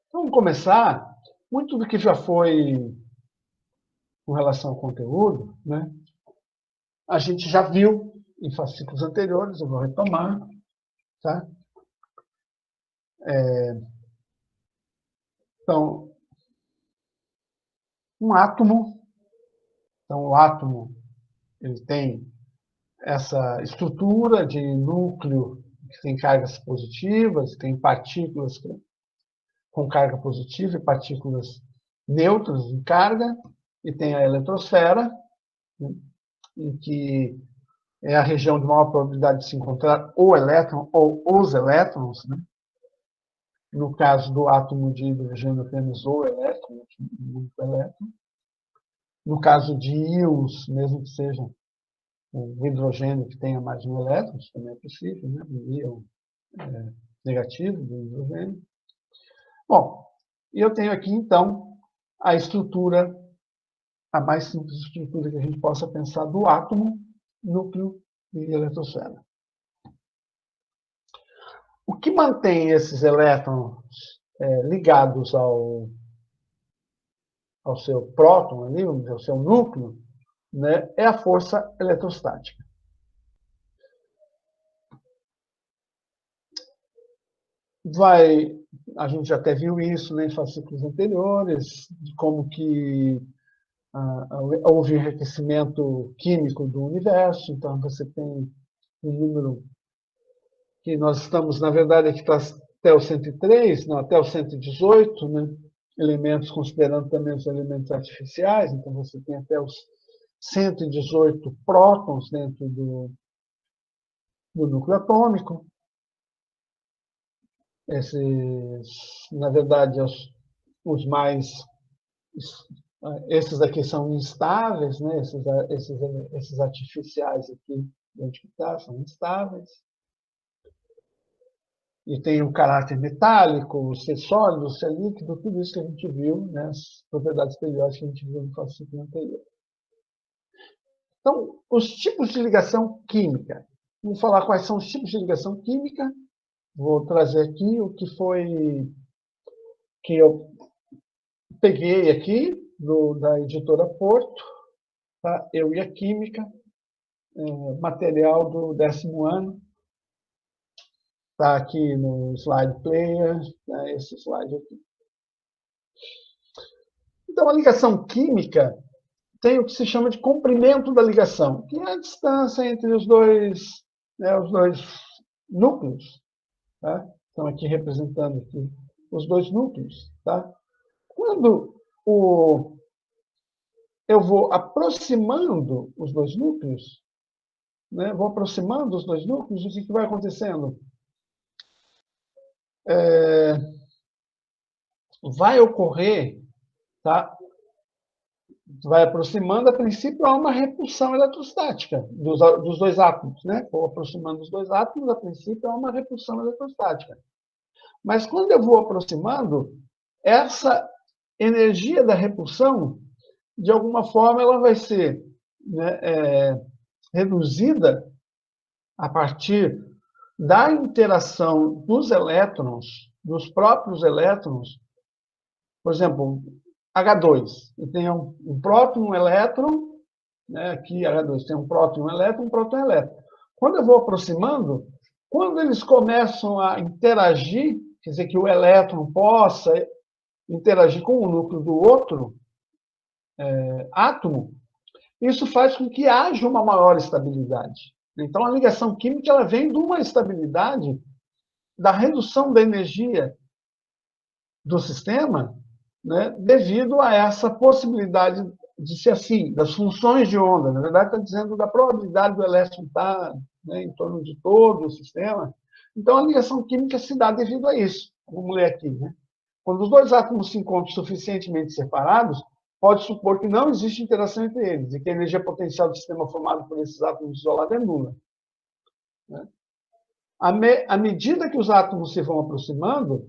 Então, vamos começar. Muito do que já foi com relação ao conteúdo, né? A gente já viu em fascículos anteriores, eu vou retomar, tá? Então, um átomo, então o átomo ele tem essa estrutura de núcleo que tem cargas positivas, tem partículas com carga positiva e partículas neutras em carga, e tem a eletrosfera, né, em que é a região de maior probabilidade de se encontrar o elétron ou os elétrons, né? No caso do átomo de hidrogênio, apenas o elétron, o único elétron. No caso de íons, mesmo que sejam um hidrogênio que tenha mais de um elétron, isso também é possível, né? Um íon negativo do hidrogênio. Bom, e eu tenho aqui, então, a estrutura, a mais simples estrutura que a gente possa pensar do átomo, núcleo e eletrosfera. O que mantém esses elétrons ligados ao seu próton, ali, ao seu núcleo, né, é a força eletrostática. A gente já até viu isso, né, em fascículos anteriores, de como que houve enriquecimento químico do universo, então você tem um número que nós estamos, na verdade, aqui está até o 103, não, até o 118, né, elementos, considerando também os elementos artificiais, então você tem até os 118 prótons dentro do núcleo atômico. Na verdade, os mais. Esses aqui são instáveis, né? Esses artificiais aqui, onde está, são instáveis. E tem o caráter metálico, ser sólido, ser líquido, tudo isso que a gente viu, né? As propriedades periódicas que a gente viu no fascículo anterior. Então, os tipos de ligação química. Vamos falar quais são os tipos de ligação química. Vou trazer aqui o que foi que eu peguei aqui da editora Porto, tá? Eu e a Química, material do 10º ano. Está aqui no slide player, né, esse slide aqui. Então, a ligação química tem o que se chama de comprimento da ligação, que é a distância entre os dois núcleos. Tá? Estão aqui representando aqui os dois núcleos. Tá? Quando eu vou aproximando os dois núcleos, né, vou aproximando os dois núcleos, o que vai acontecendo? Vai ocorrer, tá? Vai aproximando, a princípio há uma repulsão eletrostática dos dois átomos, né? Vou aproximando os dois átomos, a princípio há uma repulsão eletrostática. Mas quando eu vou aproximando, essa energia da repulsão, de alguma forma, ela vai ser, né, reduzida a partir da interação dos elétrons, dos próprios elétrons. Por exemplo, H2, e tem um próton e um elétron, né? Aqui H2 tem um próton e um elétron, e um elétron. Quando eu vou aproximando, quando eles começam a interagir, quer dizer, que o elétron possa interagir com o núcleo do outro átomo, isso faz com que haja uma maior estabilidade. Então, a ligação química ela vem de uma estabilidade da redução da energia do sistema, né, devido a essa possibilidade de ser assim, das funções de onda. Na verdade, está dizendo da probabilidade do elétron estar, né, em torno de todo o sistema. Então, a ligação química se dá devido a isso. Vamos ler aqui. Né? Quando os dois átomos se encontram suficientemente separados, pode supor que não existe interação entre eles e que a energia potencial do sistema formado por esses átomos isolados é nula. Né? À medida que os átomos se vão aproximando,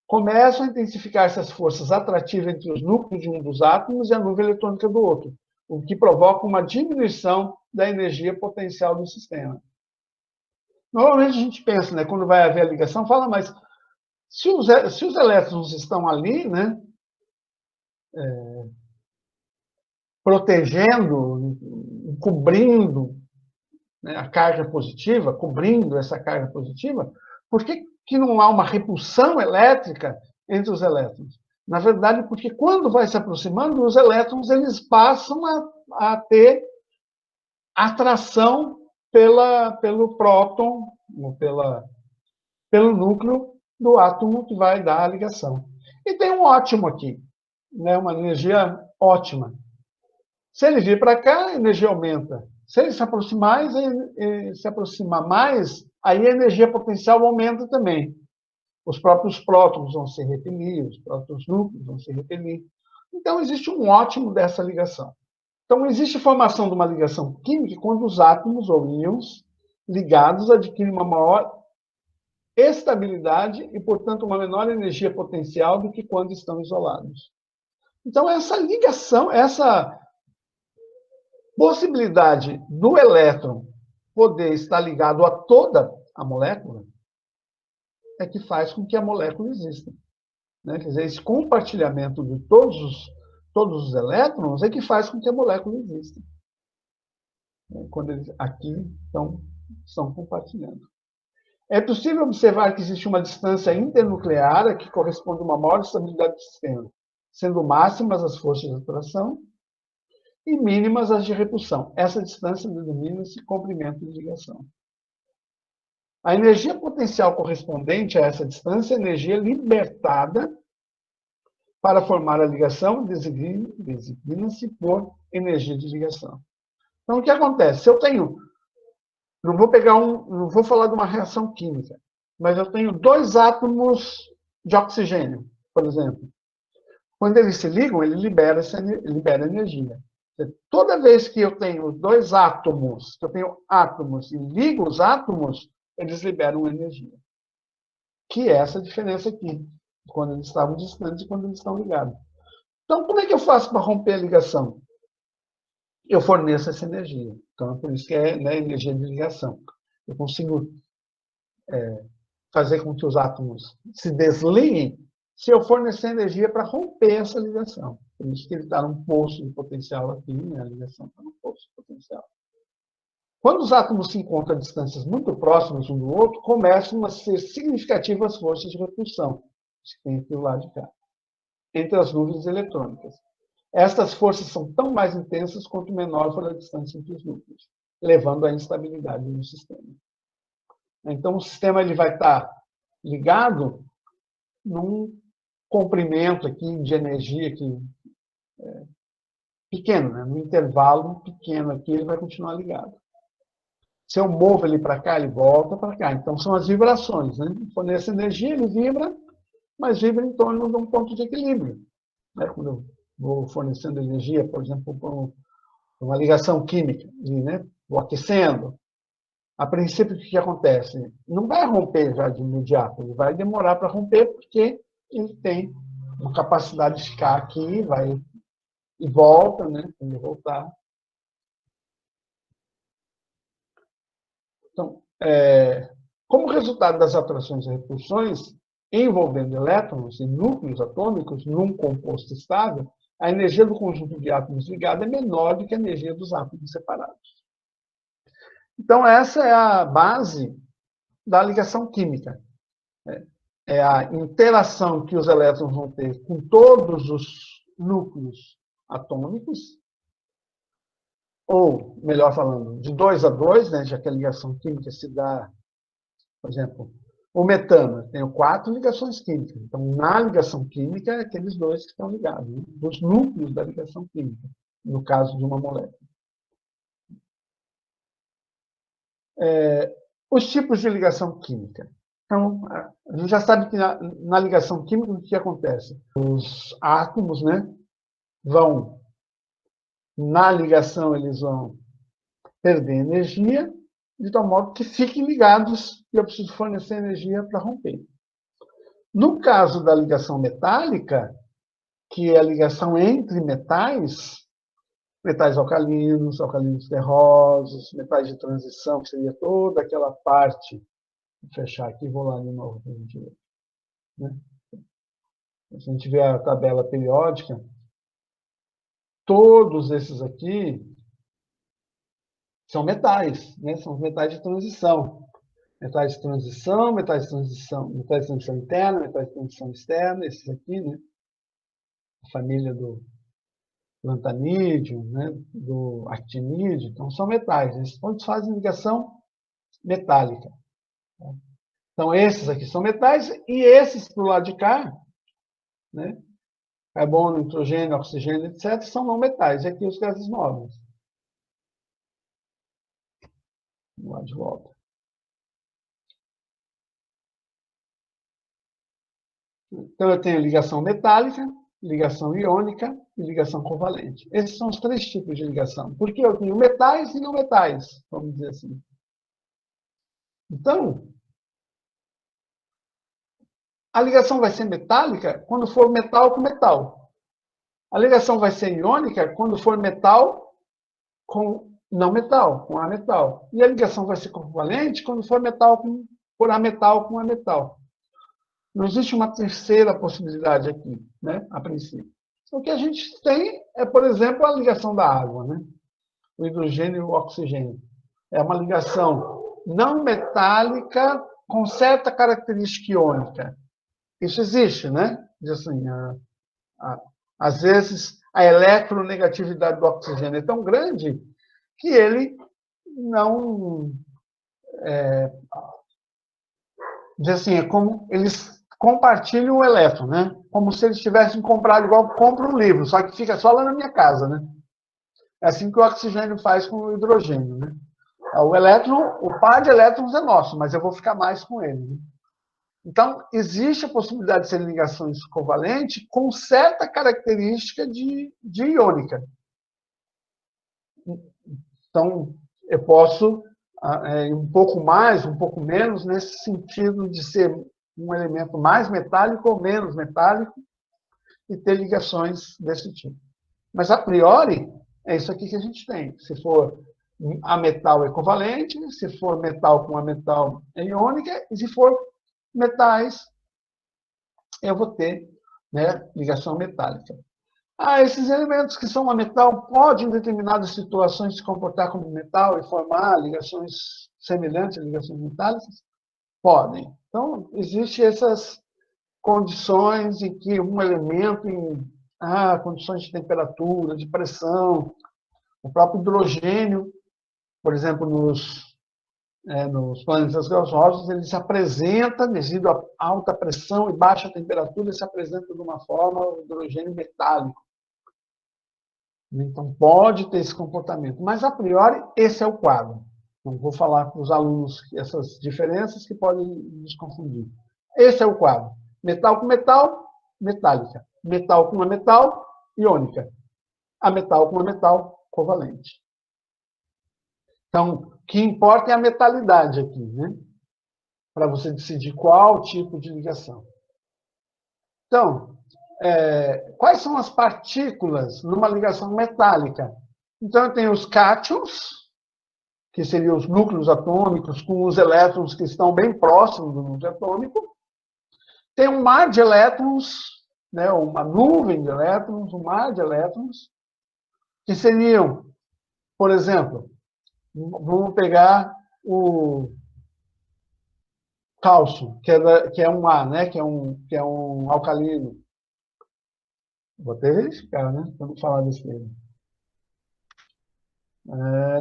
começam a intensificar-se as forças atrativas entre os núcleos de um dos átomos e a nuvem eletrônica do outro, o que provoca uma diminuição da energia potencial do sistema. Normalmente a gente pensa, né, quando vai haver a ligação, fala, mas Se os elétrons estão ali, né, protegendo, cobrindo, né, a carga positiva, cobrindo essa carga positiva, por que não há uma repulsão elétrica entre os elétrons? Na verdade, porque quando vai se aproximando, os elétrons eles passam a ter atração pelo próton, pelo núcleo do átomo que vai dar a ligação. E tem um ótimo aqui, né, uma energia ótima. Se ele vir para cá, a energia aumenta. Se ele se aproximar mais, aí a energia potencial aumenta também. Os próprios prótons vão se repelir, os próprios núcleos vão se repelir. Então, existe um ótimo dessa ligação. Então, existe formação de uma ligação química quando os átomos ou íons ligados adquirem uma maior estabilidade e, portanto, uma menor energia potencial do que quando estão isolados. Então, essa ligação, essa possibilidade do elétron poder estar ligado a toda a molécula é que faz com que a molécula exista. Né? Quer dizer, esse compartilhamento de todos os elétrons é que faz com que a molécula exista. Quando eles aqui estão compartilhando. É possível observar que existe uma distância internuclear que corresponde a uma maior estabilidade do sistema, sendo máximas as forças de atração e mínimas as de repulsão. Essa distância denomina-se comprimento de ligação. A energia potencial correspondente a essa distância é a energia libertada para formar a ligação, designa-se por energia de ligação. Então, o que acontece? Se eu tenho, não vou falar de uma reação química, mas eu tenho 2 átomos de oxigênio, por exemplo. Quando eles se ligam, ele libera energia. Toda vez que eu tenho 2 átomos, que eu tenho átomos e ligo os átomos, eles liberam energia. Que é essa diferença aqui, quando eles estavam distantes e quando eles estão ligados. Então, como é que eu faço para romper a ligação? Eu forneço essa energia. Então, por isso que é, né, energia de ligação. Eu consigo fazer com que os átomos se desliguem se eu fornecer energia para romper essa ligação. Por isso que ele está num poço de potencial aqui, né? A ligação está num poço de potencial. Quando os átomos se encontram a distâncias muito próximas um do outro, começam a ser significativas forças de repulsão, que tem aqui do lado de cá, entre as nuvens eletrônicas. Estas forças são tão mais intensas quanto menor for a distância entre os núcleos, levando à instabilidade no sistema. Então, o sistema ele vai estar ligado num comprimento aqui de energia aqui, pequeno, né? No intervalo pequeno aqui, ele vai continuar ligado. Se eu movo ele para cá, ele volta para cá. Então, são as vibrações. Né? Fornece energia, ele vibra, mas vibra em torno de um ponto de equilíbrio. Né? Quando eu vou fornecendo energia, por exemplo, por uma ligação química, né? Vou aquecendo. A princípio, o que acontece? Não vai romper já de imediato, ele vai demorar para romper, porque ele tem uma capacidade de ficar aqui, vai e volta, né? Quando ele voltar. Então, como resultado das atrações e repulsões envolvendo elétrons e núcleos atômicos num composto estável, a energia do conjunto de átomos ligados é menor do que a energia dos átomos separados. Então, essa é a base da ligação química. É a interação que os elétrons vão ter com todos os núcleos atômicos, ou, melhor falando, de 2 a 2, né, já que a ligação química se dá, por exemplo, o metano, tem 4 ligações químicas. Então, na ligação química, é aqueles 2 que estão ligados, né, dos núcleos da ligação química, no caso de uma molécula. Os tipos de ligação química. Então, a gente já sabe que na ligação química, o que acontece? Os átomos, né, vão, na ligação, eles vão perder energia, de tal modo que fiquem ligados e eu preciso fornecer energia para romper. No caso da ligação metálica, que é a ligação entre metais alcalinos, alcalinos terrosos, metais de transição, que seria toda aquela parte. Vou fechar aqui e vou lá de novo para a gente ver. né? Se a gente vê a tabela periódica, todos esses aqui são metais, né? São metais de transição. Metais de transição, metais de transição interna, metais de transição externa, esses aqui, né? A família do lantanídeo, né? Do actinídeo, então são metais. Esses pontos fazem ligação metálica. Então, esses aqui são metais, e esses do lado de cá, né? Carbono, nitrogênio, oxigênio, etc., são não metais. E aqui os gases nobres. Vamos lá de volta. Então, eu tenho ligação metálica, ligação iônica e ligação covalente. Esses são os três tipos de ligação. Porque eu tenho metais e não metais, vamos dizer assim. Então, a ligação vai ser metálica quando for metal com metal. A ligação vai ser iônica quando for metal com não metal, com ametal. E a ligação vai ser covalente quando for metal por ametal com ametal. Não existe uma terceira possibilidade aqui, né, a princípio. O que a gente tem é, por exemplo, a ligação da água, né? O hidrogênio e o oxigênio. É uma ligação não metálica com certa característica iônica. Isso existe, né? Assim, às vezes, a eletronegatividade do oxigênio é tão grande que ele não... diz assim, é como eles compartilham o elétron, né? Como se eles tivessem comprado, igual compra um livro, só que fica só lá na minha casa, né? É assim que o oxigênio faz com o hidrogênio, né? O elétron, o par de elétrons é nosso, mas eu vou ficar mais com ele, né? Então, existe a possibilidade de ser ligações covalentes com certa característica de iônica. Então, eu posso um pouco mais, um pouco menos, nesse sentido de ser um elemento mais metálico ou menos metálico e ter ligações desse tipo. Mas, a priori, é isso aqui que a gente tem. Se for ametal é covalente, se for metal com ametal é iônica, e se for metais, eu vou ter, né, ligação metálica. Esses elementos que são ametal podem, em determinadas situações, se comportar como metal e formar ligações semelhantes a ligações metálicas? Podem. Então, existem essas condições em que um elemento, em condições de temperatura, de pressão, o próprio hidrogênio, por exemplo, nos planetas gasosos, ele se apresenta, devido a alta pressão e baixa temperatura, ele se apresenta de uma forma, o hidrogênio metálico. Então, pode ter esse comportamento. Mas, a priori, esse é o quadro. Não vou falar para os alunos essas diferenças que podem nos confundir. Esse é o quadro. Metal com metal, metálica. Metal com ametal, iônica. Ametal com ametal, covalente. Então, o que importa é a metalidade aqui, né? Para você decidir qual tipo de ligação. Então, quais são as partículas numa ligação metálica? Então, eu tenho os cátions, que seriam os núcleos atômicos, com os elétrons que estão bem próximos do núcleo atômico. Tem um mar de elétrons, né, uma nuvem de elétrons, um mar de elétrons, que seriam, por exemplo, vamos pegar o cálcio, que é um A, né, que é um alcalino. Vou até verificar, né, para não falar besteira.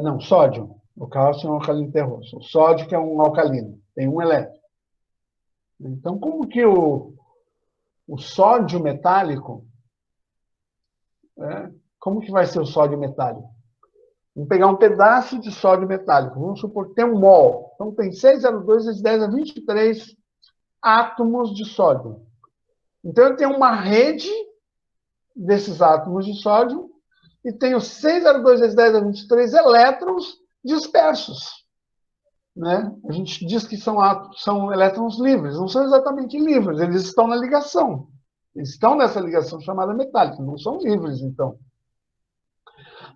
Não, sódio. O cálcio é um alcalino terroso. O sódio que é um alcalino, tem um elétron. Então, como que o sódio metálico, como que vai ser o sódio metálico? Vamos pegar um pedaço de sódio metálico. Vamos supor que tem um mol. Então, tem 6,02 vezes 10 a 23 átomos de sódio. Então, eu tenho uma rede desses átomos de sódio e tenho 6,02 vezes 10 a 23 elétrons dispersos. Né? A gente diz que são elétrons livres. Não são exatamente livres, eles estão na ligação. Eles estão nessa ligação chamada metálica, não são livres, então.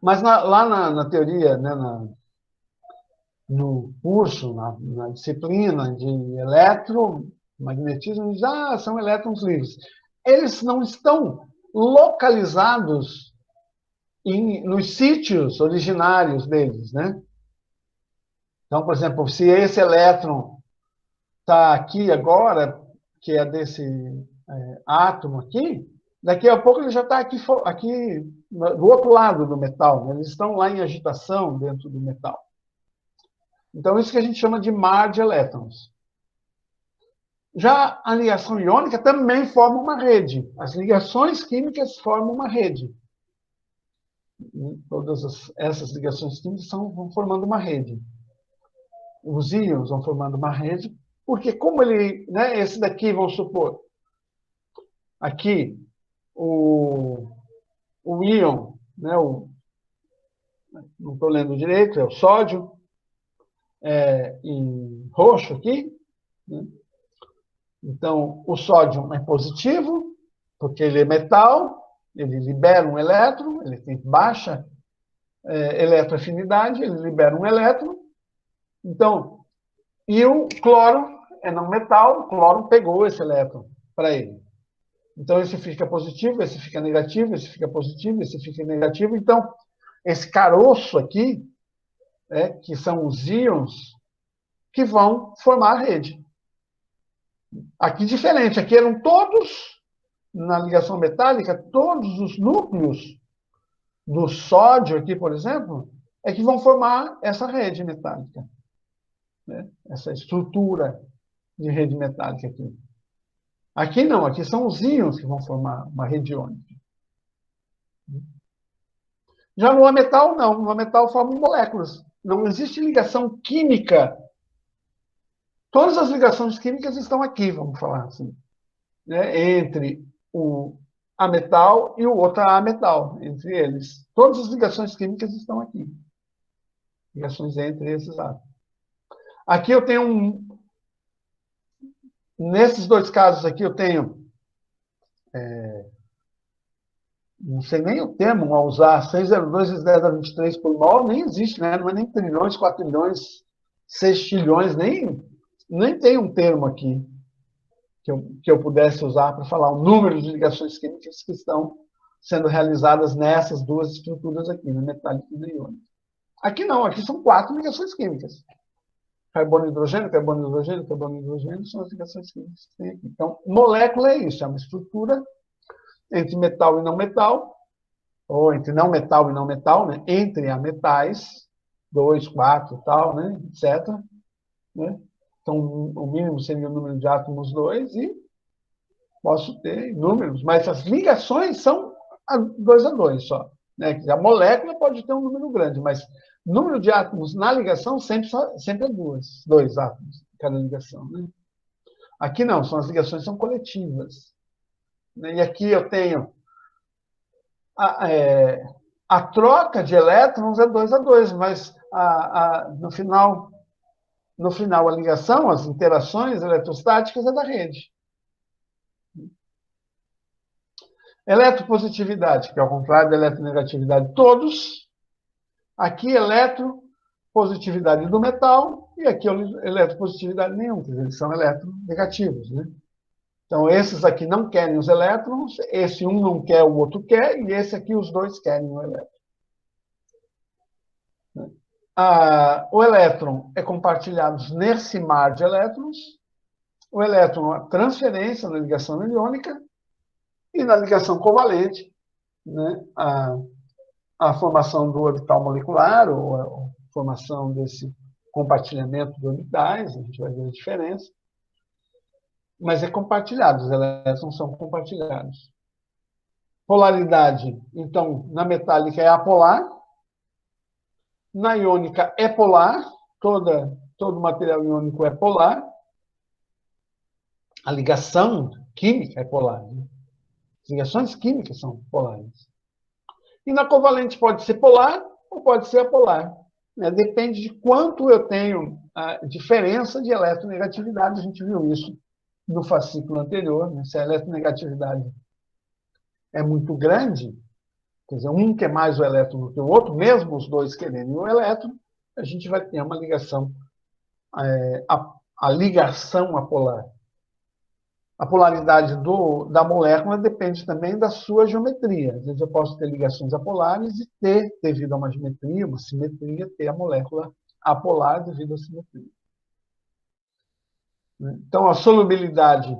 Mas lá na teoria, né, no curso, na disciplina de eletro, Magnetismo diz, são elétrons livres. Eles não estão localizados nos sítios originários deles, né? Então, por exemplo, se esse elétron está aqui agora, que é desse átomo aqui, daqui a pouco ele já está aqui do outro lado do metal, né? Eles estão lá em agitação dentro do metal. Então, isso que a gente chama de mar de elétrons. Já a ligação iônica também forma uma rede. As ligações químicas formam uma rede. Todas essas ligações químicas vão formando uma rede. Os íons vão formando uma rede, porque como ele, né, esse daqui, vamos supor, aqui, o íon, né, não estou lendo direito, é o sódio, em roxo aqui, né? Então, o sódio é positivo, porque ele é metal, ele libera um elétron, ele tem baixa eletroafinidade, ele libera um elétron. Então, e o cloro é não metal, o cloro pegou esse elétron para ele. Então, esse fica positivo, esse fica negativo, esse fica positivo, esse fica negativo. Então, esse caroço aqui, que são os íons, que vão formar a rede. Aqui diferente, aqui eram todos, na ligação metálica, todos os núcleos do sódio aqui, por exemplo, é que vão formar essa rede metálica, né? Essa estrutura de rede metálica aqui. Aqui não, aqui são os íons que vão formar uma rede iônica. Já no ametal, não. No ametal formam moléculas. Não existe ligação química. Todas as ligações químicas estão aqui, vamos falar assim, né? Entre o ametal e o outro ametal, entre eles. Todas as ligações químicas estão aqui. Ligações entre esses átomos. Aqui eu tenho nesses dois casos aqui eu tenho não sei nem o termo a usar, 602 vezes 10 a 23 por mol, nem existe, né? Não é nem trilhões, 4 trilhões, 6 trilhões, nem tem um termo aqui que eu pudesse usar para falar o número de ligações químicas que estão sendo realizadas nessas duas estruturas aqui, na metálica e na iônica. Aqui não, aqui são 4 ligações químicas. Carbono, hidrogênio, carbono, hidrogênio, carbono, hidrogênio, são as ligações químicas que tem aqui. Então, molécula é isso, é uma estrutura entre metal e não metal, ou entre não metal e não metal, né? Entre ametais, 2, 4 e tal, né? Etc. Né? Então, o mínimo seria o número de átomos 2 e posso ter números, mas as ligações são 2 a 2 só. Né? A molécula pode ter um número grande, mas número de átomos na ligação sempre é 2 átomos em cada ligação. Né? Aqui não, as ligações são coletivas. Né? E aqui eu tenho a troca de elétrons é 2 a 2, mas no final a ligação, as interações eletrostáticas é da rede. Eletropositividade, que é ao contrário da eletronegatividade, todos. Aqui, eletropositividade do metal, e aqui, eletropositividade nenhuma, quer dizer, eles são eletronegativos, né? Então, esses aqui não querem os elétrons, esse um não quer, o outro quer, e esse aqui os dois querem o elétron. O elétron é compartilhado nesse mar de elétrons. O elétron, a transferência na ligação iônica, e na ligação covalente, né, a formação do orbital molecular, ou a formação desse compartilhamento de orbitais, a gente vai ver a diferença. Mas é compartilhado, os elétrons são compartilhados. Polaridade, então, na metálica é apolar, na iônica é polar, todo material iônico é polar, a ligação química é polar, né? As ligações químicas são polares. E na covalente pode ser polar ou pode ser apolar. Né? Depende de quanto eu tenho a diferença de eletronegatividade. A gente viu isso no fascículo anterior. Né? Se a eletronegatividade é muito grande, quer dizer, um quer mais o elétron do que o outro, mesmo os dois querendo o elétron, a gente vai ter uma ligação, a ligação apolar. A polaridade da molécula depende também da sua geometria. Às vezes eu posso ter ligações apolares e ter, devido a uma geometria, uma simetria, ter a molécula apolar devido à simetria. Então, a solubilidade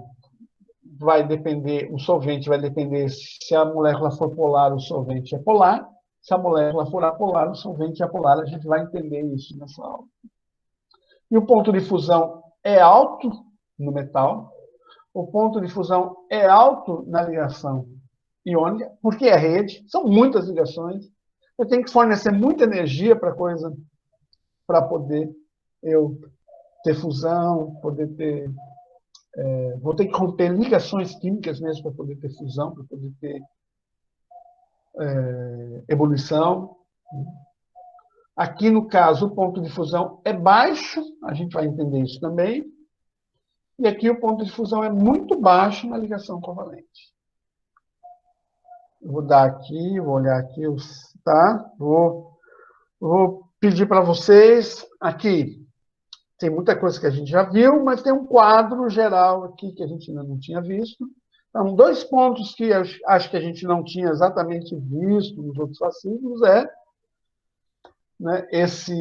vai depender, o solvente vai depender se a molécula for polar, o solvente é polar. Se a molécula for apolar, o solvente é apolar. A gente vai entender isso nessa aula. E o ponto de fusão é alto no metal. O ponto de fusão é alto na ligação iônica, porque é rede, são muitas ligações. Eu tenho que fornecer muita energia para a coisa, para poder eu ter fusão, poder ter... vou ter que romper ligações químicas mesmo para poder ter fusão, para poder ter ebulição. Aqui, no caso, o ponto de fusão é baixo, a gente vai entender isso também. E aqui o ponto de fusão é muito baixo na ligação covalente. Eu vou dar aqui, vou olhar aqui, tá? Vou pedir para vocês, aqui, tem muita coisa que a gente já viu, mas tem um quadro geral aqui que a gente ainda não tinha visto. Então, 2 pontos que eu acho que a gente não tinha exatamente visto nos outros fascículos né, essa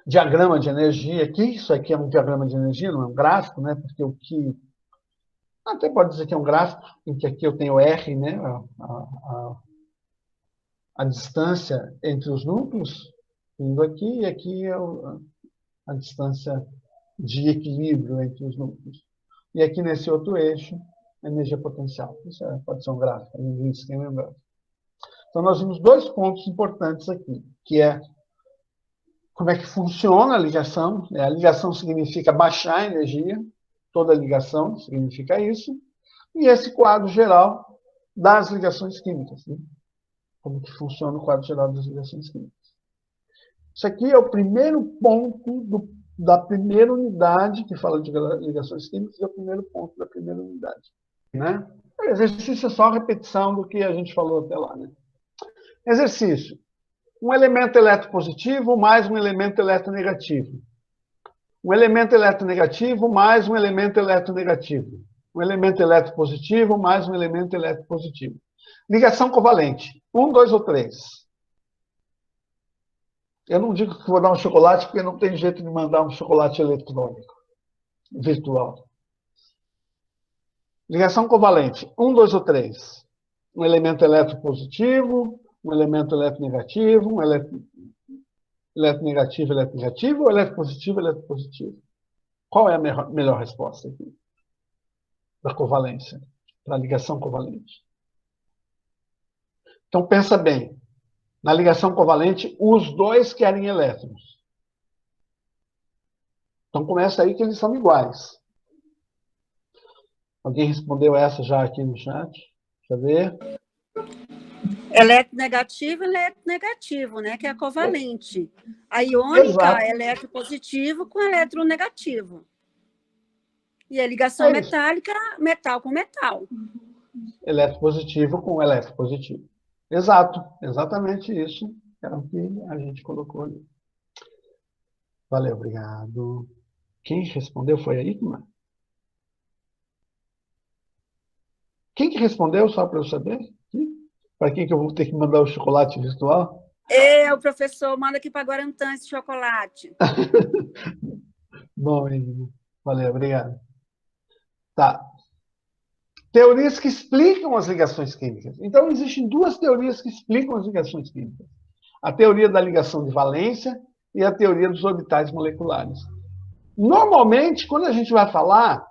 diagrama de energia aqui. Isso aqui é um diagrama de energia, não é um gráfico, né? Porque o que... Até pode dizer que é um gráfico, em que aqui eu tenho R, né? A distância entre os núcleos, indo aqui, e aqui é a distância de equilíbrio entre os núcleos. E aqui nesse outro eixo, a energia potencial. Isso pode ser um gráfico, ninguém se lembra. Então, nós vimos 2 pontos importantes aqui, que é como é que funciona a ligação. A ligação significa baixar a energia, toda ligação significa isso, e esse quadro geral das ligações químicas. Né? Como que funciona o quadro geral das ligações químicas. Isso aqui é o primeiro ponto da primeira unidade, que fala de ligações químicas, é o primeiro ponto da primeira unidade. Né? O exercício é só repetição do que a gente falou até lá. Né? Exercício. Um elemento eletropositivo mais um elemento eletronegativo. Um elemento eletronegativo mais um elemento eletronegativo. Um elemento eletropositivo mais um elemento eletropositivo. Ligação covalente. 1, 2 ou 3. Eu não digo que vou dar um chocolate, porque não tem jeito de mandar um chocolate eletrônico, virtual. Ligação covalente. 1, 2 ou 3. Um elemento eletropositivo, um elemento eletronegativo, um eletronegativo, eletronegativo, ou eletropositivo, eletropositivo. Qual é a melhor resposta aqui? Da covalência, da ligação covalente. Então, pensa bem. Na ligação covalente, os dois querem elétrons. Então, começa aí que eles são iguais. Alguém respondeu essa já aqui no chat? Deixa eu ver. Eletronegativo e eletronegativo, né? Que é a covalente. A iônica é eletropositivo com eletronegativo. E a ligação metálica, metal com metal. Eletropositivo com eletropositivo. Exato, exatamente isso. É o que a gente colocou ali. Valeu, obrigado. Quem respondeu foi aí, Kumar? Quem que respondeu, só para eu saber? Para quem que eu vou ter que mandar o chocolate virtual? O professor manda aqui para Guarantã esse chocolate. Bom, Ingrid. Valeu, obrigado. Tá. Teorias que explicam as ligações químicas. Então, existem 2 teorias que explicam as ligações químicas. A teoria da ligação de valência e a teoria dos orbitais moleculares. Normalmente, quando a gente vai falar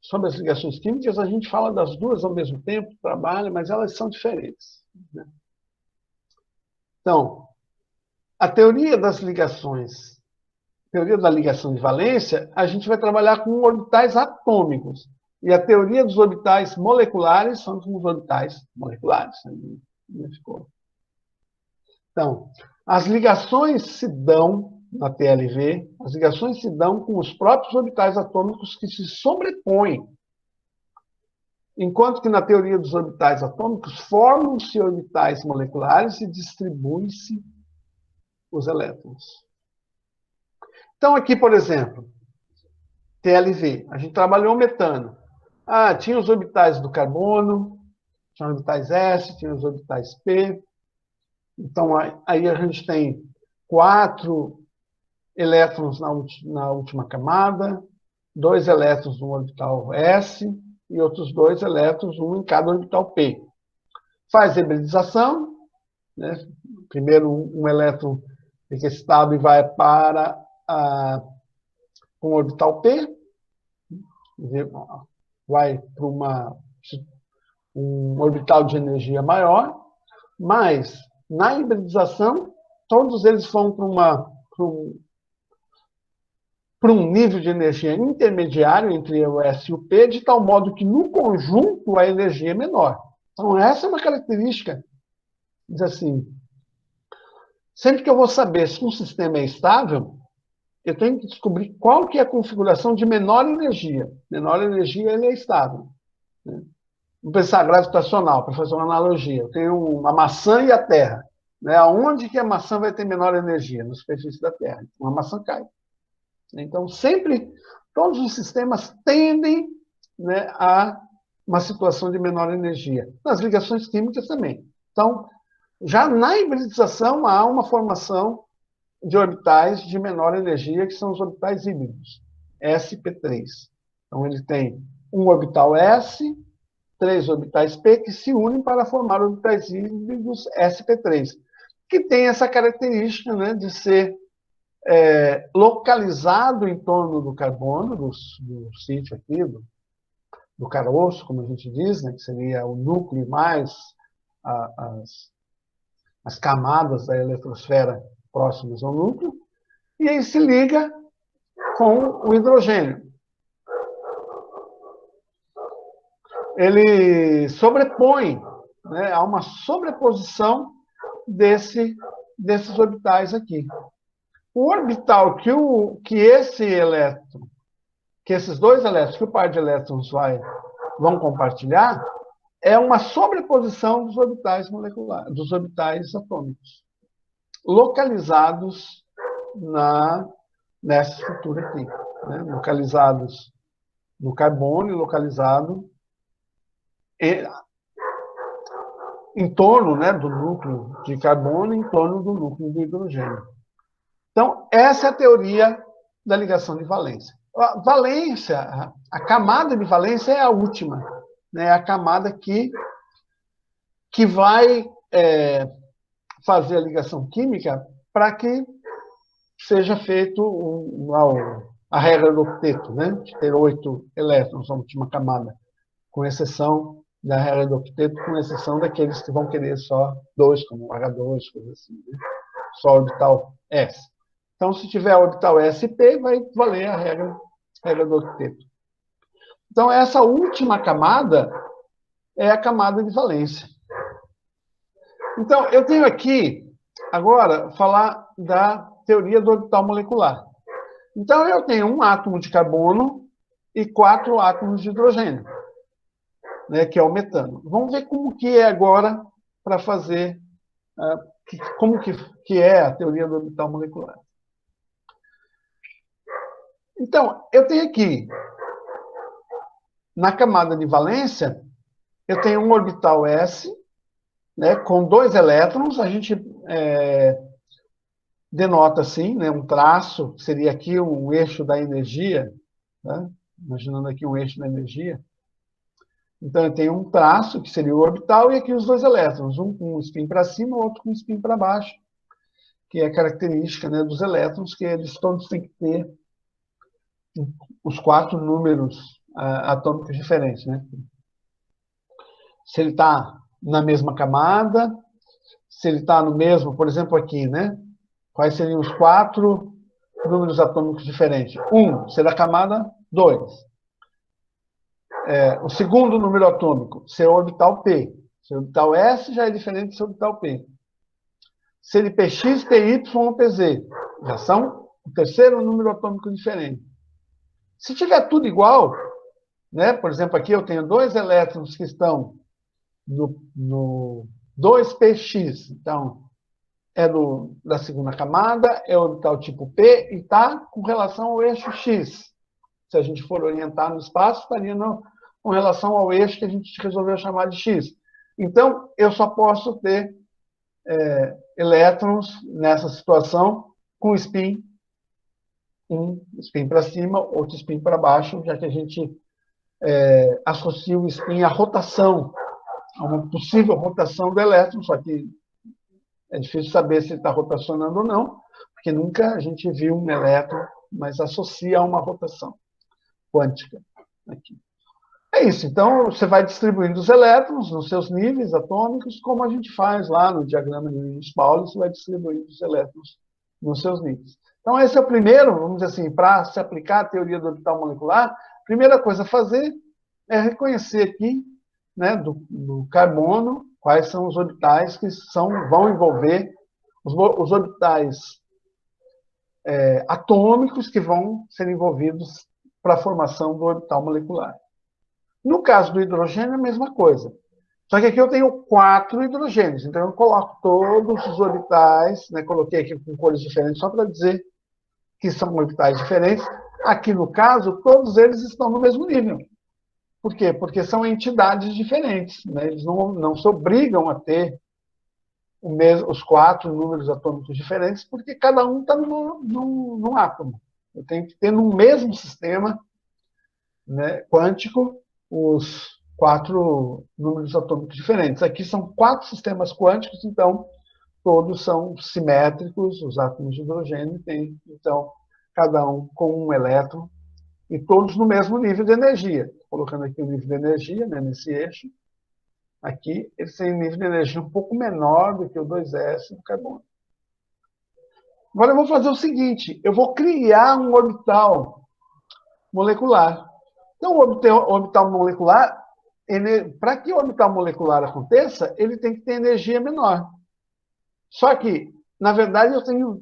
sobre as ligações químicas, a gente fala das 2 ao mesmo tempo, trabalha, mas elas são diferentes. Né? Então, a teoria das ligações, teoria da ligação de valência, a gente vai trabalhar com orbitais atômicos. E a teoria dos orbitais moleculares são com os orbitais moleculares. Então, as ligações se dão na TLV, as ligações se dão com os próprios orbitais atômicos que se sobrepõem. Enquanto que na teoria dos orbitais atômicos formam-se orbitais moleculares e distribuem-se os elétrons. Então, aqui, por exemplo, TLV, a gente trabalhou o metano. Tinha os orbitais do carbono, tinha os orbitais S, tinha os orbitais P. Então, aí a gente tem 4 elétrons na última camada, 2 elétrons no orbital S e outros 2 elétrons, um em cada orbital P. Faz hibridização, né? Primeiro um elétron fica estável e vai para um orbital P, vai para um orbital de energia maior, mas na hibridização todos eles vão para um nível de energia intermediário entre o S e o P, de tal modo que, no conjunto, a energia é menor. Então, essa é uma característica, diz assim, sempre que eu vou saber se um sistema é estável, eu tenho que descobrir qual que é a configuração de menor energia. Menor energia, ele é estável. Né? Vamos pensar gravitacional, para fazer uma analogia. Eu tenho uma maçã e a Terra. Né? Onde que a maçã vai ter menor energia? Na superfície da Terra. Uma maçã cai. Então, sempre, todos os sistemas tendem, né, a uma situação de menor energia. Nas ligações químicas também. Então, já na hibridização, há uma formação de orbitais de menor energia, que são os orbitais híbridos, sp3. Então, ele tem um orbital S, 3 orbitais P, que se unem para formar orbitais híbridos sp3, que tem essa característica, né, de ser localizado em torno do carbono, do sítio aqui, do caroço, como a gente diz, né, que seria o núcleo mais as camadas da eletrosfera próximas ao núcleo, e aí se liga com o hidrogênio. Ele sobrepõe, né, há uma sobreposição desses orbitais aqui. O orbital que esses dois elétrons, que o par de elétrons vão compartilhar, é uma sobreposição dos orbitais moleculares, dos orbitais atômicos, localizados nessa estrutura aqui, né? Localizados no carbono e localizado em torno, né, do núcleo de carbono, em torno do núcleo de hidrogênio. Então, essa é a teoria da ligação de valência. A valência, a camada de valência é a última, né? A camada que vai fazer a ligação química para que seja feito a regra do octeto, né? De ter 8 elétrons na última camada, com exceção da regra do octeto, com exceção daqueles que vão querer só 2, como H2, coisa assim, né? Só orbital S. Então, se tiver orbital SP, vai valer a regra do octeto. Então, essa última camada é a camada de valência. Então, eu tenho aqui, agora, falar da teoria do orbital molecular. Então, eu tenho um átomo de carbono e 4 átomos de hidrogênio, né, que é o metano. Vamos ver como que é agora para fazer, como que é a teoria do orbital molecular. Então, eu tenho aqui, na camada de valência, eu tenho um orbital S, né, com 2 elétrons, a gente denota assim, né, um traço, que seria aqui um eixo da energia, né, imaginando aqui um eixo da energia. Então, eu tenho um traço, que seria o orbital, e aqui os 2 elétrons, um com um spin para cima, o outro com um spin para baixo, que é a característica, né, dos elétrons, que eles todos têm que ter os 4 números atômicos diferentes, né? Se ele está na mesma camada, se ele está no mesmo, por exemplo, aqui, né? Quais seriam os 4 números atômicos diferentes? 1 será a camada 2. O segundo número atômico será o orbital P. Se o orbital S já é diferente do seu orbital P. Se ele PX, PY ou PZ, já são o terceiro número atômico diferente. Se tiver tudo igual, né? Por exemplo, aqui eu tenho 2 elétrons que estão no 2px. Então, da segunda camada, é orbital tipo P e está com relação ao eixo X. Se a gente for orientar no espaço, estaria com relação ao eixo que a gente resolveu chamar de X. Então, eu só posso ter elétrons nessa situação com spin, um spin para cima, outro spin para baixo, já que a gente associa o spin à rotação, a uma possível rotação do elétron, só que é difícil saber se ele está rotacionando ou não, porque nunca a gente viu um elétron, mas associa a uma rotação quântica. Aqui. É isso. Então, você vai distribuindo os elétrons nos seus níveis atômicos, como a gente faz lá no diagrama de Linus-Pauling, você vai distribuindo os elétrons nos seus níveis. Então, esse é o primeiro, vamos dizer assim, para se aplicar a teoria do orbital molecular, a primeira coisa a fazer é reconhecer aqui, né, do carbono, quais são os orbitais que vão envolver os orbitais atômicos que vão ser envolvidos para a formação do orbital molecular. No caso do hidrogênio, é a mesma coisa. Só que aqui eu tenho 4 hidrogênios, então eu coloco todos os orbitais, né, coloquei aqui com cores diferentes só para dizer que são orbitais diferentes. Aqui, no caso, todos eles estão no mesmo nível. Por quê? Porque são entidades diferentes. Né? Eles não se obrigam a ter os 4 números atômicos diferentes, porque cada um está num átomo. Eu tenho que ter no mesmo sistema, né, quântico os 4 números atômicos diferentes. Aqui são 4 sistemas quânticos, então todos são simétricos, os átomos de hidrogênio têm, então, cada um com um elétron, e todos no mesmo nível de energia. Colocando aqui o nível de energia, né, nesse eixo, aqui, eles têm um nível de energia um pouco menor do que o 2s do carbono. Agora eu vou fazer o seguinte, eu vou criar um orbital molecular. Então, o orbital molecular, para que o orbital molecular aconteça, ele tem que ter energia menor. Só que, na verdade, eu tenho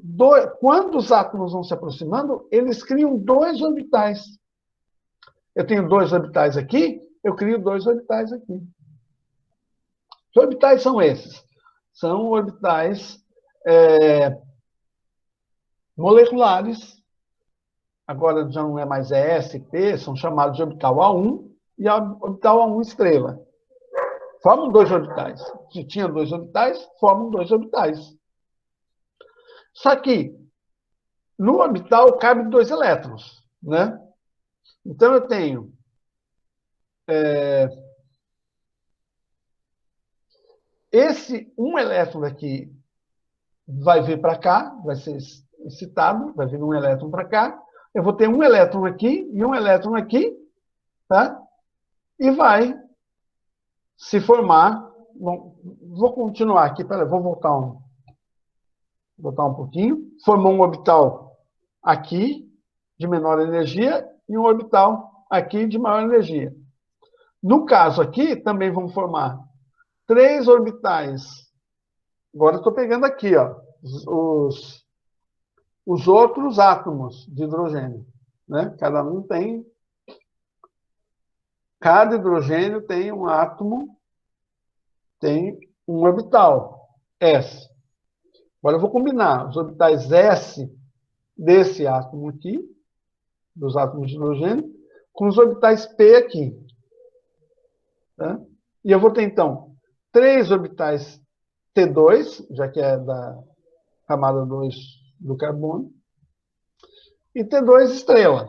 quando os átomos vão se aproximando, eles criam 2 orbitais. Eu tenho 2 orbitais aqui, eu crio 2 orbitais aqui. Que orbitais são esses? São orbitais moleculares. Agora já não é mais ES, P, são chamados de orbital A1 e orbital A1 estrela. Formam 2 orbitais. Se tinha 2 orbitais, formam 2 orbitais. Só que no orbital cabe 2 elétrons, né? Então eu tenho esse um elétron daqui vai vir para cá, vai ser excitado, vai vir um elétron para cá. Eu vou ter um elétron aqui e um elétron aqui, tá? E vai se formar. Bom, vou continuar aqui, peraí, vou voltar um pouquinho. Formou um orbital aqui, de menor energia, e um orbital aqui de maior energia. No caso aqui, também vão formar 3 orbitais. Agora eu estou pegando aqui, ó, os outros átomos de hidrogênio. Né? Cada hidrogênio tem um átomo, tem um orbital, S. Agora eu vou combinar os orbitais S desse átomo aqui, dos átomos de hidrogênio, com os orbitais P aqui. Tá? E eu vou ter, então, 3 orbitais T2, já que é da camada 2 do carbono, e T2 estrela.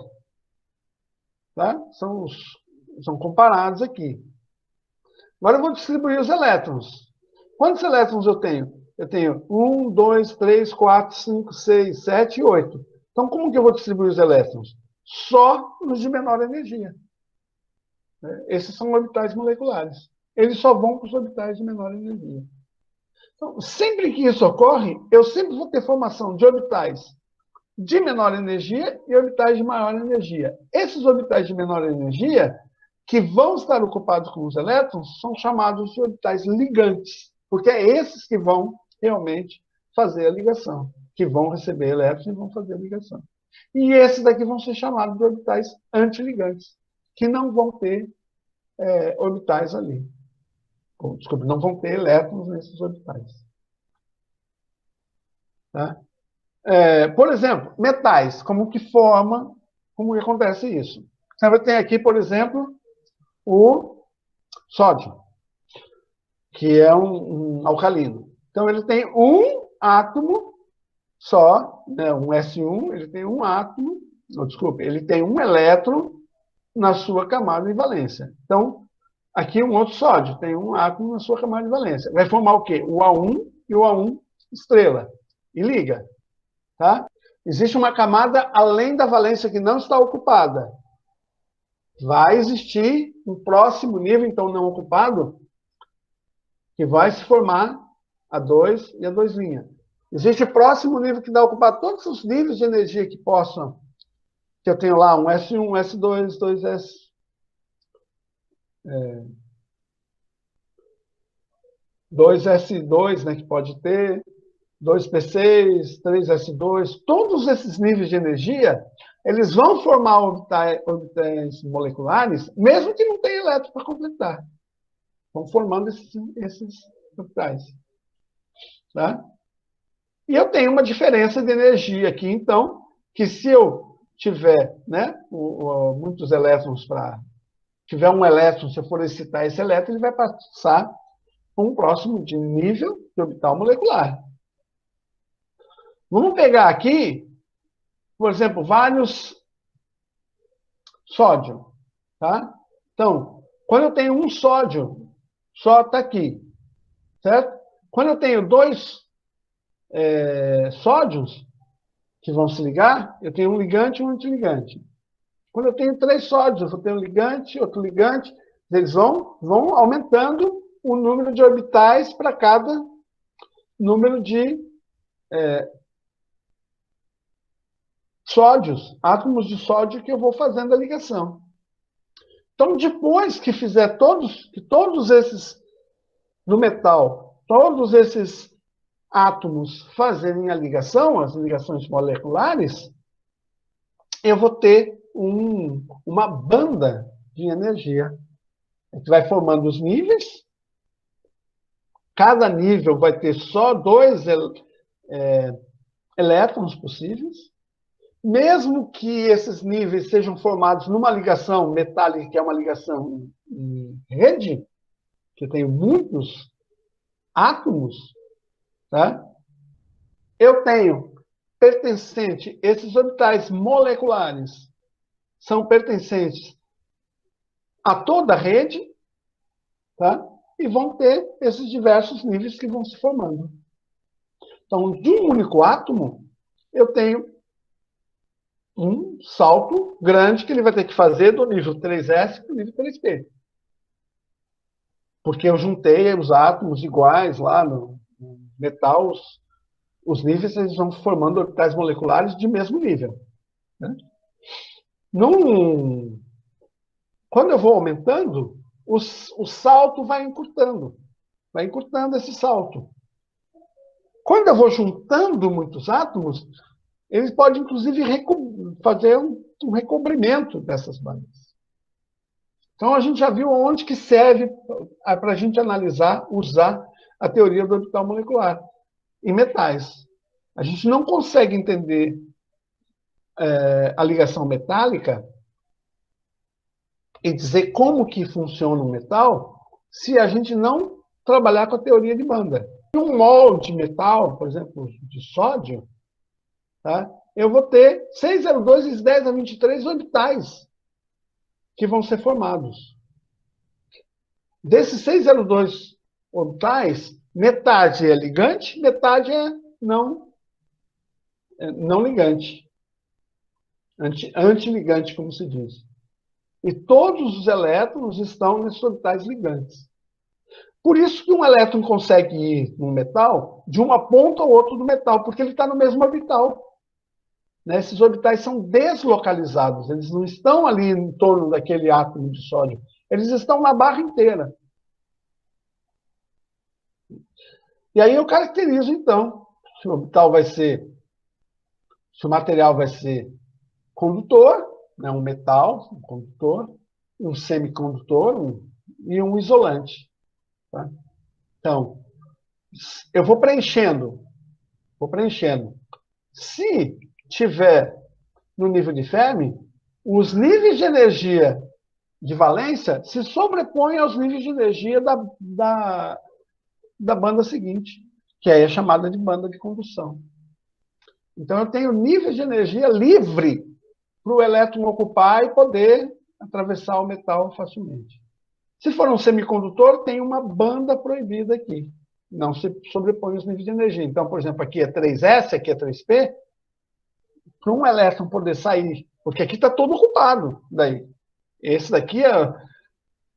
Tá? São comparados aqui. Agora eu vou distribuir os elétrons. Quantos elétrons eu tenho? Eu tenho 1, 2, 3, 4, 5, 6, 7 e 8. Então, como que eu vou distribuir os elétrons? Só os de menor energia. Esses são orbitais moleculares. Eles só vão para os orbitais de menor energia. Então, sempre que isso ocorre, eu sempre vou ter formação de orbitais de menor energia e orbitais de maior energia. Esses orbitais de menor energia, que vão estar ocupados com os elétrons, são chamados de orbitais ligantes, porque é esses que vão realmente fazer a ligação, que vão receber elétrons e vão fazer a ligação. E esses daqui vão ser chamados de orbitais antiligantes, que não vão ter orbitais ali. Desculpe, não vão ter elétrons nesses orbitais. Tá? Por exemplo, metais, como que acontece isso? Você tem aqui, por exemplo, o sódio, que é um alcalino. Então, ele tem um átomo só, né, um S1, ele tem um átomo, desculpe, ele tem um elétron na sua camada de valência. Então, aqui um outro sódio tem um átomo na sua camada de valência. Vai formar o quê? O A1 e o A1 estrela. E liga. Tá? Existe uma camada além da valência que não está ocupada. Vai existir um próximo nível, então, não ocupado, que vai se formar A2 e A2'. Existe o próximo nível que dá ocupar todos os níveis de energia que possam, que eu tenho lá, um S1, um S2, 2S, 2S2, né, que pode ter, 2P6, 3S2, todos esses níveis de energia, eles vão formar orbitais moleculares, mesmo que não tenha elétron para completar. Vão formando esses orbitais. Tá? E eu tenho uma diferença de energia aqui, então, que se eu tiver, né, muitos elétrons tiver um elétron, se eu for excitar esse elétron, ele vai passar para um próximo de nível de orbital molecular. Vamos pegar aqui, por exemplo, vários sódio. Tá? Então, quando eu tenho um sódio, só está aqui. Certo? Quando eu tenho dois sódios que vão se ligar, eu tenho um ligante e um antiligante. Quando eu tenho 3 sódios, eu tenho um ligante, outro ligante, eles vão aumentando o número de orbitais para cada número de sódios, átomos de sódio que eu vou fazendo a ligação. Então, depois que fizer todos esses, no metal, todos esses átomos fazerem a ligação, as ligações moleculares, eu vou ter uma banda de energia. A gente vai formando os níveis. Cada nível vai ter só 2 elétrons possíveis. Mesmo que esses níveis sejam formados numa ligação metálica, que é uma ligação em rede, que tem muitos átomos, tá? Eu tenho pertencente, esses orbitais moleculares são pertencentes a toda a rede, tá? E vão ter esses diversos níveis que vão se formando. Então, de um único átomo, eu tenho um salto grande que ele vai ter que fazer do nível 3S para o nível 3P. Porque eu juntei os átomos iguais lá no metal, os níveis eles vão formando orbitais moleculares de mesmo nível. Né? Quando eu vou aumentando, o salto vai encurtando esse salto. Quando eu vou juntando muitos átomos, eles podem, inclusive, fazer um recobrimento dessas bandas. Então, a gente já viu onde que serve para a gente analisar, usar a teoria do orbital molecular em metais. A gente não consegue entender a ligação metálica e dizer como que funciona um metal se a gente não trabalhar com a teoria de banda. Em um molde de metal, por exemplo, de sódio, tá? Eu vou ter 602 vezes 10 a 23 orbitais que vão ser formados. Desses 602 orbitais, metade é ligante, metade é não ligante. Antiligante, como se diz. E todos os elétrons estão nesses orbitais ligantes. Por isso que um elétron consegue ir no metal de uma ponta ao outro do metal, porque ele está no mesmo orbital. Né? Esses orbitais são deslocalizados, eles não estão ali em torno daquele átomo de sódio, eles estão na barra inteira. E aí eu caracterizo, então, se o orbital vai ser, se o material vai ser condutor, né, um metal, um condutor, um semicondutor e um isolante. Tá? Então, eu vou preenchendo vou preenchendo. Se tiver no nível de Fermi, os níveis de energia de valência se sobrepõem aos níveis de energia da banda seguinte, que aí é chamada de banda de condução. Então, eu tenho níveis de energia livre para o elétron ocupar e poder atravessar o metal facilmente. Se for um semicondutor, tem uma banda proibida aqui. Não se sobrepõe os níveis de energia. Então, por exemplo, aqui é 3S, aqui é 3P. Para um elétron poder sair, porque aqui está todo ocupado. Daí. Esse daqui,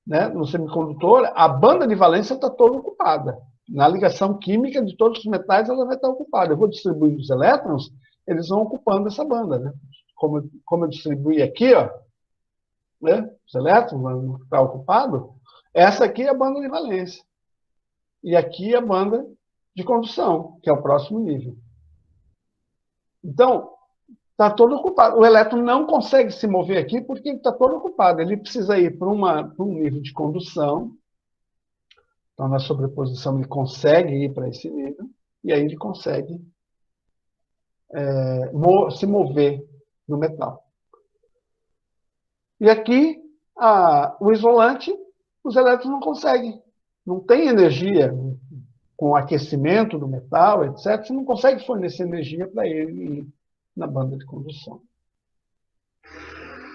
né, no semicondutor, a banda de valência está toda ocupada. Na ligação química de todos os metais, ela vai estar ocupada. Eu vou distribuir os elétrons, eles vão ocupando essa banda. Né? Como eu distribuí aqui, ó, né, os elétrons vão estar ocupados, essa aqui é a banda de valência. E aqui é a banda de condução, que é o próximo nível. Então, está todo ocupado. O elétron não consegue se mover aqui porque está todo ocupado. Ele precisa ir para um nível de condução. Então, na sobreposição, ele consegue ir para esse nível. E aí ele consegue se mover no metal. E aqui, o isolante, os elétrons não conseguem. Não tem energia com o aquecimento do metal, etc. Você não consegue fornecer energia para ele ir na banda de condução.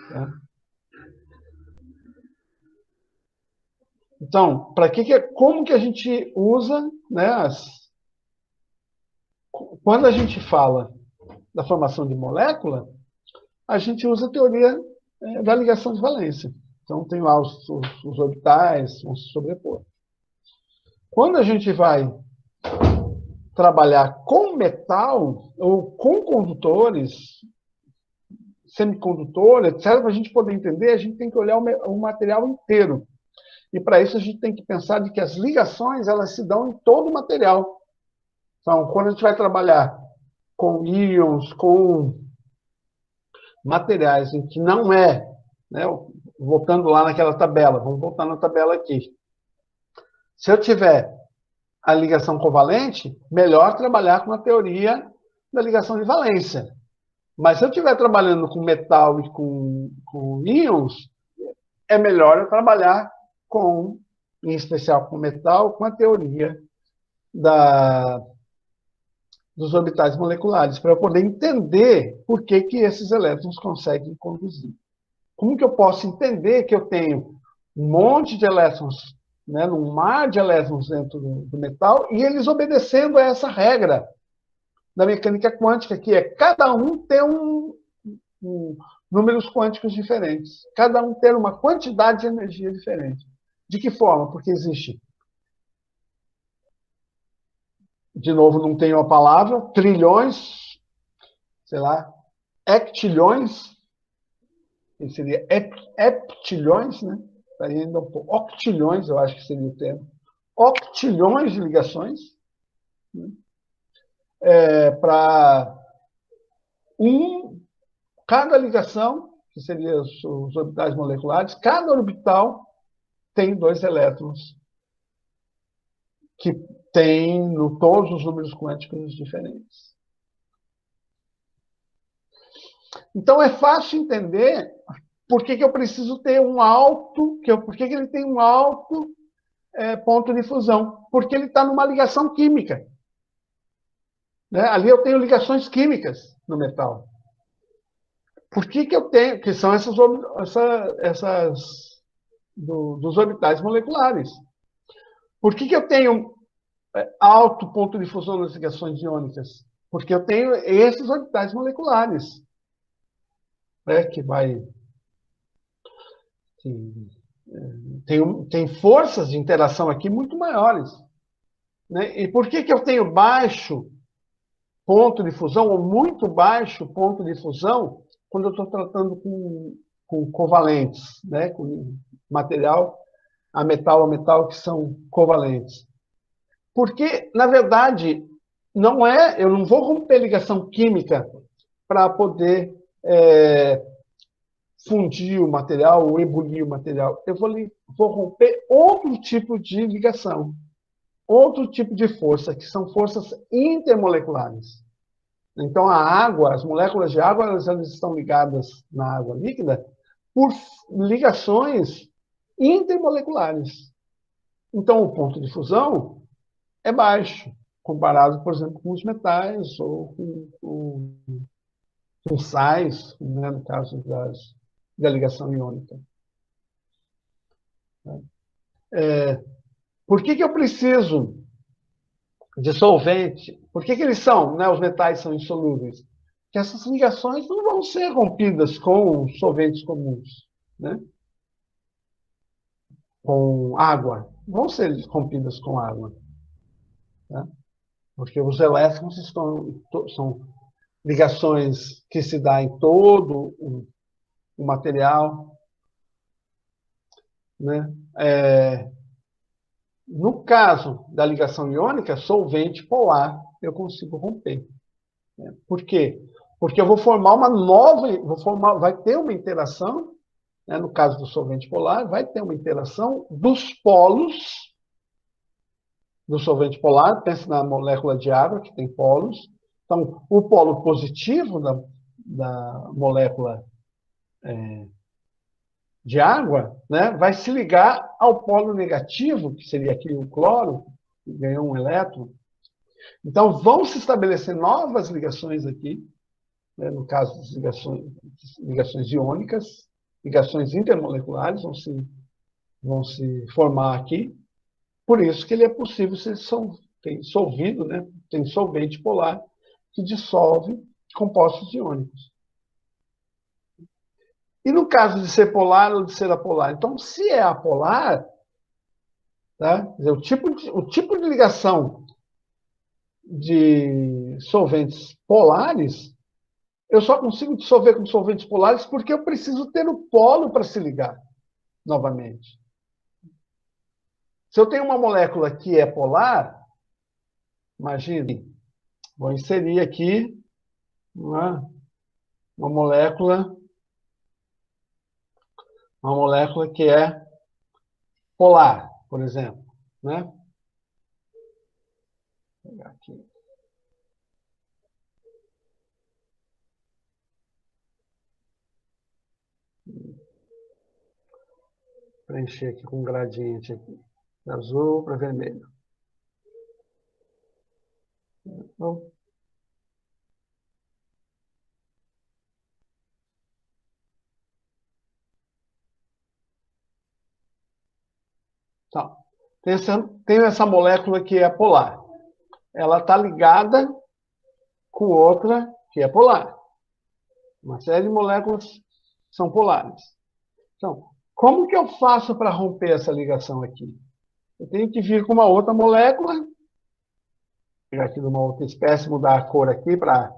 Tá? Então, como que a gente usa, né, quando a gente fala da formação de molécula, a gente usa a teoria da ligação de valência. Então, tem lá os orbitais, vão se sobrepor. Quando a gente vai trabalhar com metal ou com condutores, semicondutor, etc., para a gente poder entender, a gente tem que olhar o material inteiro. E para isso a gente tem que pensar de que as ligações elas se dão em todo o material. Então, quando a gente vai trabalhar com íons, com materiais em que não é, né, voltando lá naquela tabela, vamos voltar na tabela aqui. Se eu tiver a ligação covalente, melhor trabalhar com a teoria da ligação de valência. Mas se eu estiver trabalhando com metal e com íons, é melhor eu trabalhar em especial com metal, com a teoria dos orbitais moleculares, para eu poder entender por que esses elétrons conseguem conduzir. Como que eu posso entender que eu tenho um monte de elétrons, né, num mar de elétrons dentro do metal, e eles obedecendo a essa regra da mecânica quântica, que é cada um ter números quânticos diferentes, cada um ter uma quantidade de energia diferente. De que forma? Porque existe, de novo, não tenho a palavra, trilhões, sei lá, hectilhões, que seria heptilhões, né? Ainda um pouco, octilhões, eu acho que seria o termo. Octilhões de ligações, né? Para cada ligação, que seria os orbitais moleculares, cada orbital tem 2 elétrons que tem todos os números quânticos diferentes. Então, é fácil entender por que eu preciso ter por que ele tem um alto ponto de fusão. Porque ele está numa ligação química. Né? Ali eu tenho ligações químicas no metal. Por que eu tenho? Que são essas dos orbitais moleculares. Por que eu tenho alto ponto de fusão nas ligações iônicas? Porque eu tenho esses orbitais moleculares. Né, tem forças de interação aqui muito maiores. Né? E por que eu tenho baixo ponto de fusão, ou muito baixo ponto de fusão, quando eu estou tratando com covalentes, né? Com material a metal, que são covalentes? Porque, na verdade, eu não vou romper ligação química para poder fundir o material ou ebulir o material. Eu vou romper outro tipo de ligação. outro tipo de força, que são forças intermoleculares. Então, a água, as moléculas de água, elas estão ligadas na água líquida por ligações intermoleculares. Então, o ponto de fusão é baixo, comparado, por exemplo, com os metais ou com sais, né, no caso da ligação iônica. Por que eu preciso de solvente? Por que eles são, né, os metais são insolúveis? Porque essas ligações não vão ser rompidas com solventes comuns, né? Com água. Vão ser rompidas com água. Né? Porque os elétrons são ligações que se dá em todo o material. Né? No caso da ligação iônica, solvente polar, eu consigo romper. Né? Por quê? Porque eu vou formar uma nova, vai ter uma interação, né? No caso do solvente polar, vai ter uma interação dos polos do solvente polar, pensa na molécula de água, que tem polos. Então, o polo positivo da molécula de água, né, vai se ligar ao polo negativo, que seria aqui o cloro, que ganhou um elétron. Então, vão se estabelecer novas ligações aqui, né, no caso das ligações iônicas, ligações intermoleculares vão se formar aqui. Por isso que ele é possível ser solvido, né? Tem solvente polar que dissolve compostos iônicos. E no caso de ser polar ou de ser apolar? Então, se é apolar, tá? O tipo de ligação de solventes polares, eu só consigo dissolver com solventes polares porque eu preciso ter o polo para se ligar novamente. Se eu tenho uma molécula que é polar, imagine, vou inserir aqui uma molécula que é polar, por exemplo. Né? Vou pegar aqui. Preencher aqui com um gradiente aqui. De azul para vermelho. Então, tá. Tem essa molécula que é polar. Ela está ligada com outra que é polar. Uma série de moléculas são polares. Então, como que eu faço para romper essa ligação aqui? Eu tenho que vir com uma outra molécula, pegar aqui de uma outra espécie, mudar a cor aqui para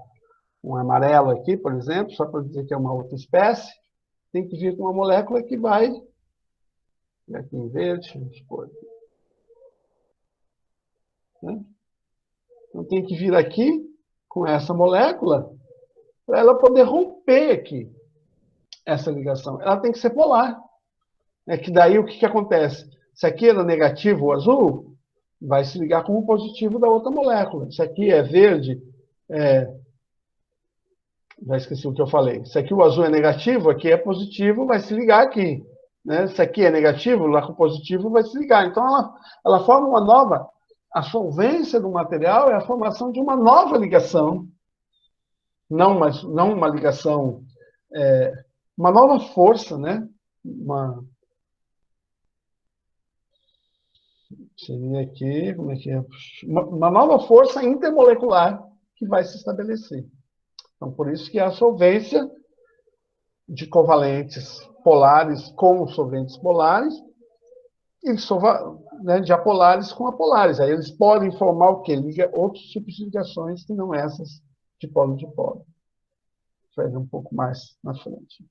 um amarelo aqui, por exemplo, só para dizer que é uma outra espécie. Tem que vir com uma molécula que vai... Aqui em verde, vamos pôr aqui. Né? Então, tem que vir aqui com essa molécula para ela poder romper aqui essa ligação. Ela tem que ser polar. É que daí o que acontece? Se aqui era negativo, o azul, vai se ligar com o positivo da outra molécula. Se aqui é verde, já esqueci o que eu falei. Se aqui o azul é negativo, aqui é positivo, vai se ligar aqui. Né? Se aqui é negativo, lá com positivo vai se ligar. Então, ela forma uma nova... A solvência do material é a formação de uma nova ligação. Não uma ligação... uma nova força, né? Seria aqui, como é que é? Uma nova força intermolecular que vai se estabelecer. Então, por isso que a solvência de covalentes polares com solventes polares e de apolares com apolares. Aí eles podem formar o quê? Outros tipos de ligações que não essas de polo de polo. Vai ver um pouco mais na frente.